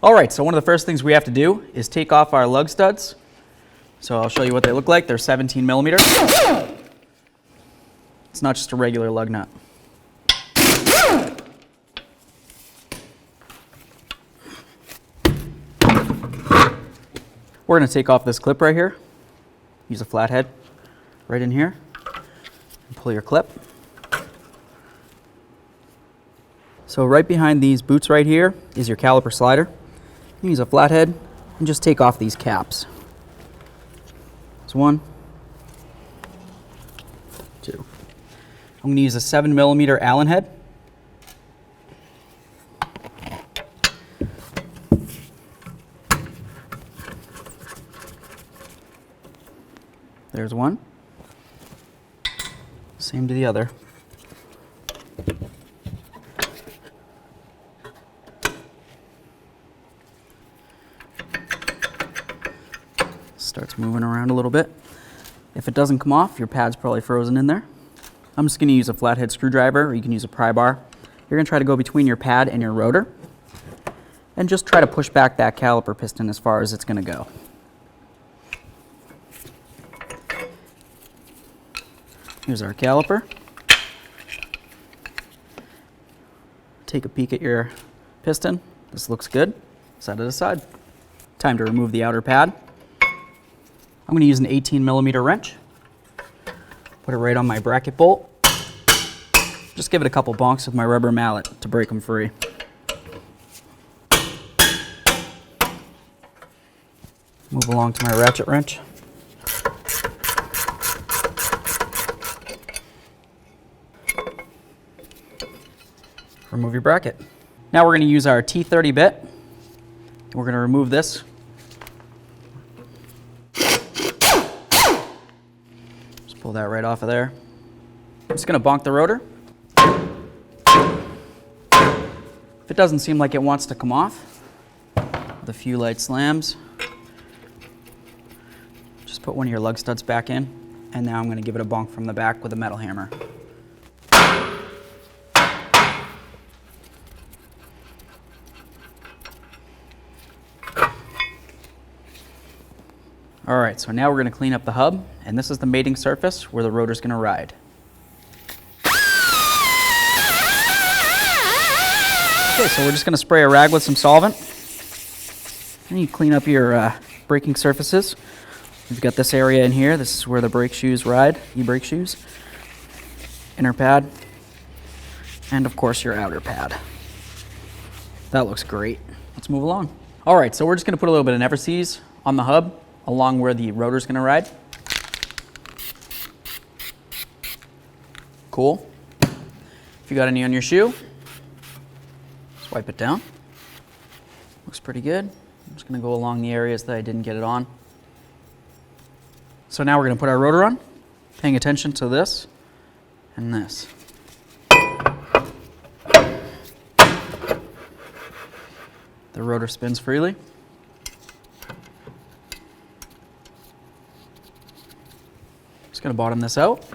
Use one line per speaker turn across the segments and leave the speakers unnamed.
All right, so one of the first things we have to do is take off our lug studs. So I'll show you what they look like. They're 17 millimeters. It's not just a regular lug nut. We're going to take off this clip right here. Use a flathead right in here and pull your clip. So right behind these boots right here is your caliper slider. You use a flathead and just take off these caps. That's 1, 2. I'm going to use a 7 millimeter Allen head. There's 1. Same to the other. Starts moving around a little bit. If it doesn't come off, your pad's probably frozen in there. I'm just going to use a flathead screwdriver, or you can use a pry bar. You're going to try to go between your pad and your rotor and just try to push back that caliper piston as far as it's going to go. Here's our caliper. Take a peek at your piston. This looks good. Set it aside. Time to remove the outer pad. I'm going to use an 18 millimeter wrench. Put it right on my bracket bolt. Just give it a couple bonks with my rubber mallet to break them free. Move along to my ratchet wrench. Remove your bracket. Now we're going to use our T30 bit. We're going to remove this. Just pull that right off of there. I'm just going to bonk the rotor. If it doesn't seem like it wants to come off, with a few light slams, just put one of your lug studs back in, and now I'm going to give it a bonk from the back with a metal hammer. All right, so now we're going to clean up the hub, and this is the mating surface where the rotor's going to ride. Okay, so we're just going to spray a rag with some solvent. And you clean up your braking surfaces. We've got this area in here. This is where the brake shoes ride, e-brake shoes. Inner pad, and of course your outer pad. That looks great. Let's move along. All right, so we're just going to put a little bit of Never-Seez on the hub along where the rotor's going to ride. Cool. If you got any on your shoe, just wipe it down. Looks pretty good. I'm just going to go along the areas that I didn't get it on. So now we're going to put our rotor on, paying attention to this and this. The rotor spins freely. Just going to bottom this out.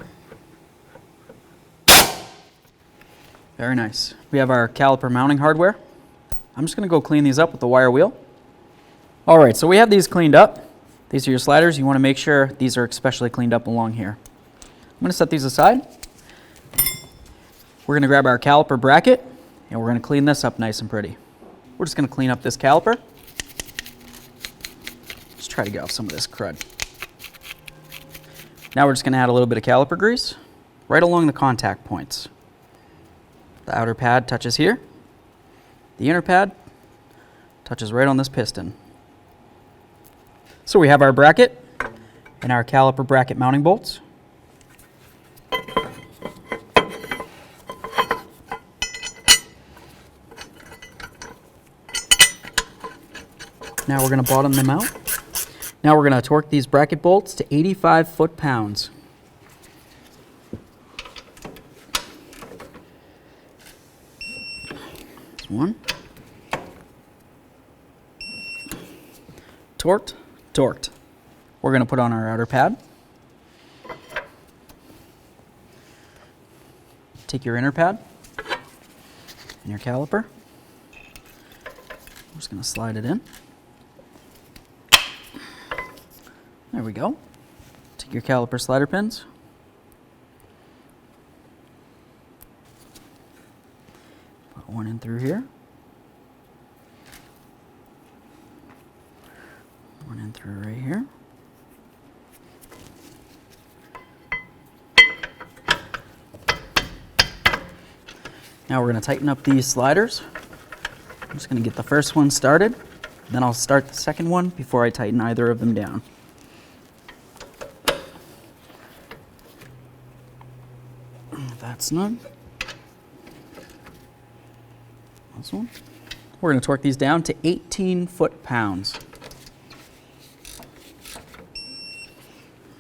Very nice. We have our caliper mounting hardware. I'm just going to go clean these up with the wire wheel. All right, so we have these cleaned up. These are your sliders. You want to make sure these are especially cleaned up along here. I'm going to set these aside. We're going to grab our caliper bracket, and we're going to clean this up nice and pretty. We're just going to clean up this caliper. Just try to get off some of this crud. Now we're just going to add a little bit of caliper grease right along the contact points. The outer pad touches here. The inner pad touches right on this piston. So we have our bracket and our caliper bracket mounting bolts. Now we're going to bottom them out. Now we're going to torque these bracket bolts to 85 foot-pounds. There's one. Torqued, torqued. We're going to put on our outer pad. Take your inner pad and your caliper. I'm just going to slide it in. There we go. Take your caliper slider pins. Put one in through here. One in through right here. Now we're going to tighten up these sliders. I'm just going to get the first one started, then I'll start the second one before I tighten either of them down. That's snug. This one. We're going to torque these down to 18 foot-pounds.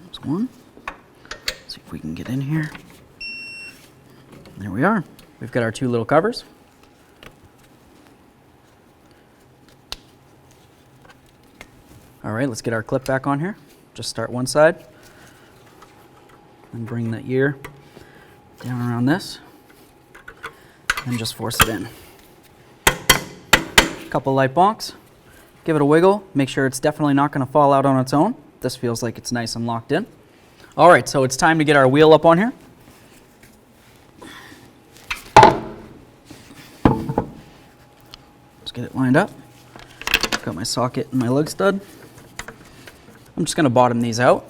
There's one. Let's see if we can get in here. There we are. We've got our two little covers. All right, let's get our clip back on here. Just start one side and bring the ear down around this and just force it in. A couple light bonks, give it a wiggle, make sure it's definitely not going to fall out on its own. This feels like it's nice and locked in. All right, so it's time to get our wheel up on here. Let's get it lined up. I've got my socket and my lug stud. I'm just going to bottom these out.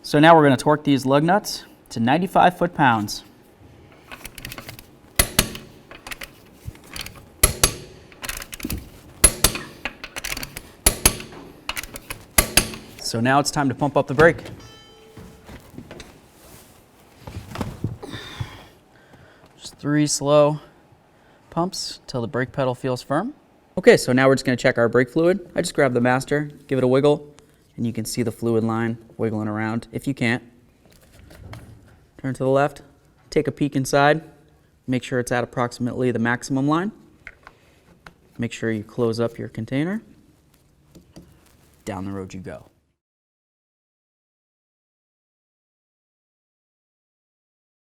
So now we're going to torque these lug nuts to 95 foot-pounds. So now it's time to pump up the brake. Just 3 slow pumps till the brake pedal feels firm. Okay, so now we're just going to check our brake fluid. I just grab the master, give it a wiggle, and you can see the fluid line wiggling around. If you can't, turn to the left, take a peek inside, make sure it's at approximately the maximum line. Make sure you close up your container. Down the road you go.